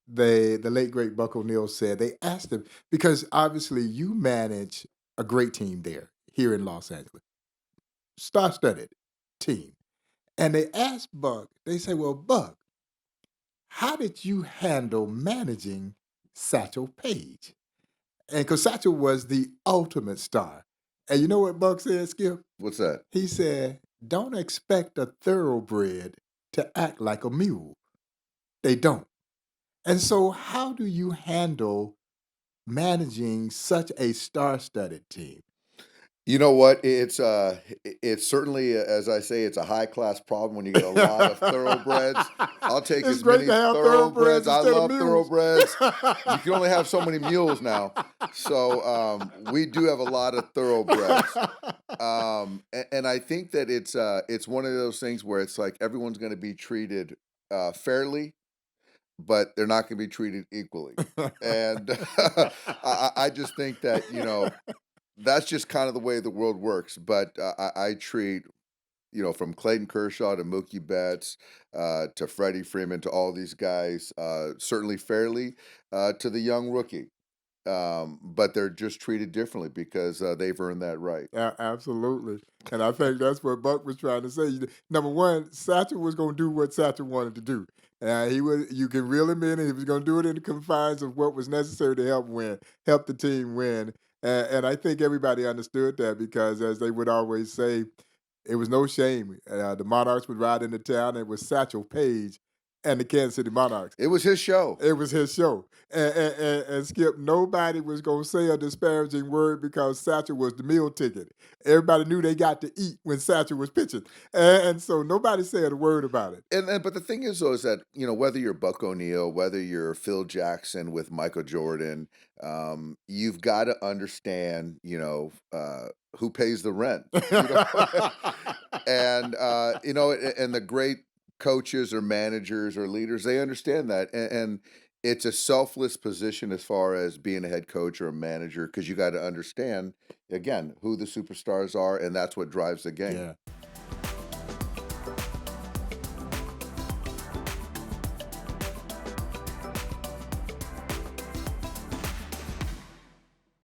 the late great Buck O'Neill said they asked him because obviously you manage a great team there here in Los Angeles, star-studded team, and they asked Buck. They say, "Well, Buck, how did you handle managing Satchel Paige?" And because Satchel was the ultimate star, and you know what Buck said, Skip? What's that? He said, "Don't expect a thoroughbred to act like a mule. They don't." And so, how do you handle managing such a star-studded team? You know what? It's certainly, as I say, it's a high class problem when you get a lot of thoroughbreds. I'll take It's as great many to have thoroughbreds thoroughbreds. I instead of love mules. thoroughbreds. You can only have so many mules now, so we do have a lot of thoroughbreds. And I think that it's one of those things where it's like everyone's going to be treated fairly, but they're not going to be treated equally. And I just think that that's just kind of the way the world works. But I treat, from Clayton Kershaw to Mookie Betts to Freddie Freeman to all these guys, certainly fairly to the young rookie. But they're just treated differently because they've earned that right. Absolutely. And I think that's what Buck was trying to say. Number one, Satchel was going to do what Satchel wanted to do. He was. You can reel him in, and he was going to do it in the confines of what was necessary to help the team win. And I think everybody understood that because, as they would always say, it was no shame. The Monarchs would ride into town, and it was Satchel Paige and the Kansas City Monarchs. It was his show. It was his show. And Skip, nobody was going to say a disparaging word because Satchel was the meal ticket. Everybody knew they got to eat when Satchel was pitching. And so nobody said a word about it. And but the thing is though is that whether you're Buck O'Neill, whether you're Phil Jackson with Michael Jordan, you've got to understand who pays the rent, and and the great coaches or managers or leaders, they understand that, and it's a selfless position as far as being a head coach or a manager because you got to understand again who the superstars are, and that's what drives the game. Yeah.